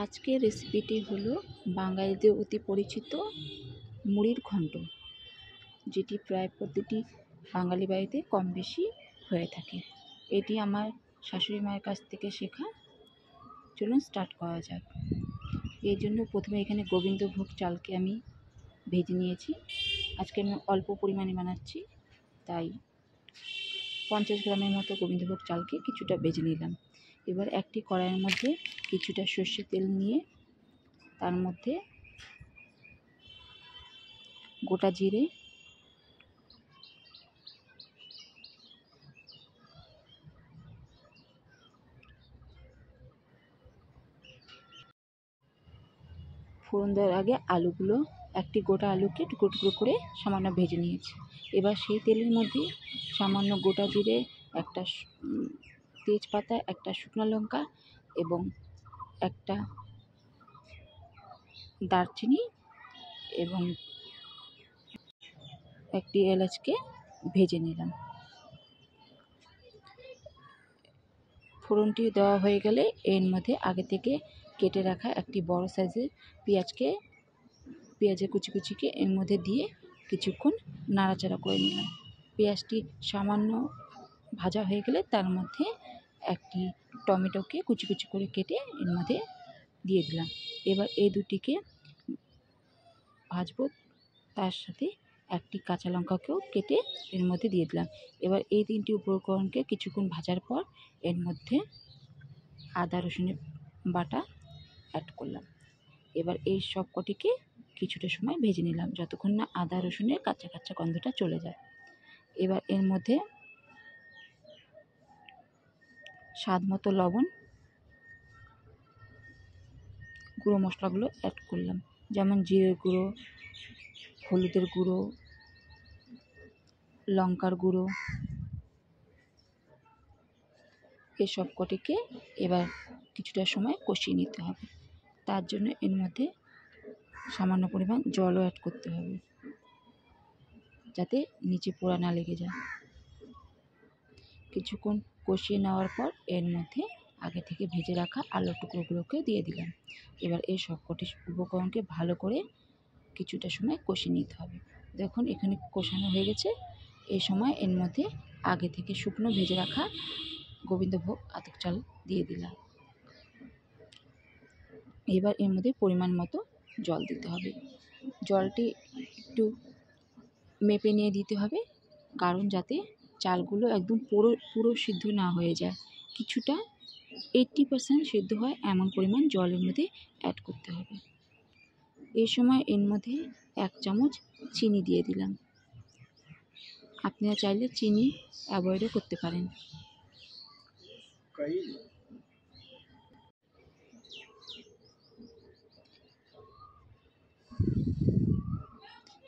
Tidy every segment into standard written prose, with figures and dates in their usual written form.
আজকের রেসিপিটি হলো বাঙালিদের অতি পরিচিত মুড়ির ঘন্ট, যেটি প্রায় প্রতিটি বাঙালি বাড়িতে কম বেশি হয়ে থাকে। এটি আমার শাশুড়ি মায়ের কাছ থেকে শেখা। চলুন স্টার্ট করা যাক। এর জন্য প্রথমে এখানে গোবিন্দভোগ চালকে আমি ভেজে নিয়েছি। আজকে আমি অল্প পরিমাণে বানাচ্ছি, তাই 50 গ্রামের মতো গোবিন্দভোগ চালকে কিছুটা ভেজে নিলাম। এবার একটি কড়াইয়ের মধ্যে কিছুটা সর্ষের তেল নিয়ে তার মধ্যে গোটা জিরে, ফোড়ন দেওয়ার আগে আলুগুলো, একটি গোটা আলুকে টুকরো টুকরো করে সামান্য ভেজে নিয়েছি। এবার সেই তেলের মধ্যে সামান্য গোটা জিরে, একটা তেজপাতা, একটা শুকনো লঙ্কা এবং একটা দারচিনি এবং একটি এলাচকে ভেজে নিলাম। ফোড়নটি দেওয়া হয়ে গেলে এর মধ্যে আগে থেকে কেটে রাখা একটি বড় সাইজের পেঁয়াজের কুচিকে এর মধ্যে দিয়ে কিছুক্ষণ নাড়াচাড়া করে নিলাম। পেঁয়াজটি সামান্য ভাজা হয়ে গেলে তার মধ্যে একটি টমেটোকে কুচি করে কেটে এর মধ্যে দিয়ে দিলাম। এবার এই দুটিকে ভাজবো, তার সাথে একটি কাঁচা লঙ্কাকেও কেটে এর মধ্যে দিয়ে দিলাম। এবার এই তিনটি উপকরণকে কিছুক্ষণ ভাজার পর এর মধ্যে আদা রসুনের বাটা অ্যাড করলাম। এবার এই সব কটিকে কিছুটা সময় ভেজে নিলাম, যতক্ষণ না আদা রসুনের কাঁচা গন্ধটা চলে যায়। এবার এর মধ্যে স্বাদ মতো লবণ, গুঁড়ো মশলাগুলো অ্যাড করলাম, যেমন জিরের গুঁড়ো, হলুদের গুঁড়ো, লঙ্কার গুঁড়ো। এই সব কটিকে এবার কিছুটা সময় কষিয়ে নিতে হবে। তার জন্য এর মধ্যে সামান্য পরিমাণ জলও অ্যাড করতে হবে, যাতে নিচে পোড়া না লেগে যায়। কিছুক্ষণ কষিয়ে নেওয়ার পর এর মধ্যে আগে থেকে ভেজে রাখা আলুর টুকরোগুলোকে দিয়ে দিলাম। এবার এই সবকটি উপকরণকে ভালো করে কিছুটা সময় কষিয়ে নিতে হবে। দেখুন এখানে কষানো হয়ে গেছে। এই সময় এর মধ্যে আগে থেকে শুকনো ভেজে রাখা গোবিন্দভোগ আতপ চাল দিয়ে দিলাম। এবার এর মধ্যে পরিমাণ মতো জল দিতে হবে। জলটি একটু মেপে নিয়ে দিতে হবে, কারণ যাতে চালগুলো একদম পুরো সিদ্ধ না হয়ে যায়। কিছুটা 80% সিদ্ধ হয় এমন পরিমাণ জলের মধ্যে অ্যাড করতে হবে। এই সময় এর মধ্যে 1 চামচ চিনি দিয়ে দিলাম। আপনারা চাইলে চিনি অ্যাভয়েডও করতে পারেন।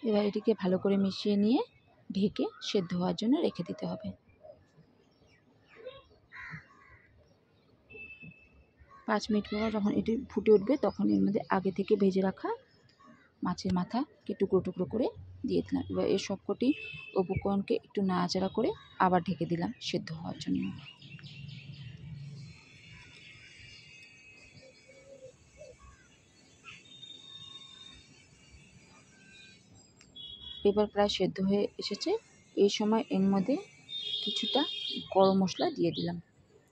এবার এটিকে ভালো করে মিশিয়ে নিয়ে ঢেকে সেদ্ধ হওয়ার জন্য রেখে দিতে হবে। 5 মিনিট পর যখন এটি ফুটে উঠবে, তখন এর মধ্যে আগে থেকে ভেজে রাখা মাছের মাথাকে টুকরো করে দিয়ে দিলাম। এবার এই সবকটি উপকরণকে একটু নাড়াচাড়া করে আবার ঢেকে দিলাম সেদ্ধ হওয়ার জন্য। এবার প্রায় সেদ্ধ হয়ে এসেছে। এই সময় এর মধ্যে কিছুটা গরম মশলা দিয়ে দিলাম,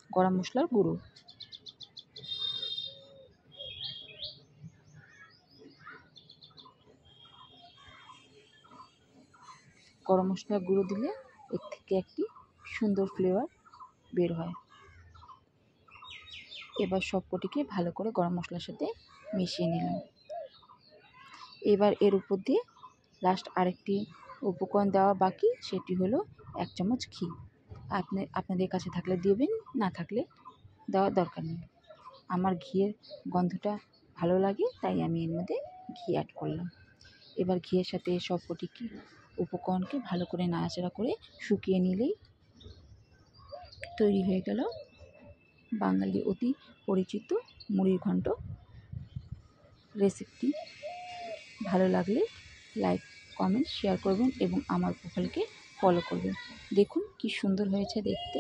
গরম মশলার গুঁড়ো। গরম মশলার গুঁড়ো দিলে এর থেকে একটি সুন্দর ফ্লেভার বের হয়। এবার সবকটিকে ভালো করে গরম মশলার সাথে মিশিয়ে নিলাম। এবার এর উপর দিয়ে লাস্ট আরেকটি উপকরণ দেওয়া বাকি, সেটি হলো 1 চামচ ঘি। আপনাদের কাছে থাকলে দিবেন, না থাকলে দেওয়ার দরকার নেই। আমার ঘিয়ের গন্ধটা ভালো লাগে, তাই আমি এর মধ্যে ঘি অ্যাড করলাম। এবার ঘিয়ের সাথে সবকটি উপকরণকে ভালো করে নাড়াচাড়া করে শুকিয়ে নিলেই তৈরি হয়ে গেল বাঙালি অতি পরিচিত মুড়ির ঘন্ট রেসিপি। ভালো লাগলে লাইক, কমেন্ট, শেয়ার করবেন এবং আমার প্রোফাইলকে ফলো করবেন। দেখুন কি সুন্দর হয়েছে দেখতে,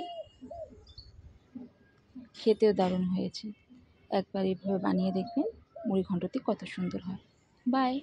খেতেও দারুণ হয়েছে। একবার এভাবে বানিয়ে দেখবেন মুড়ি ঘন্টটি কত সুন্দর হয়। বাই।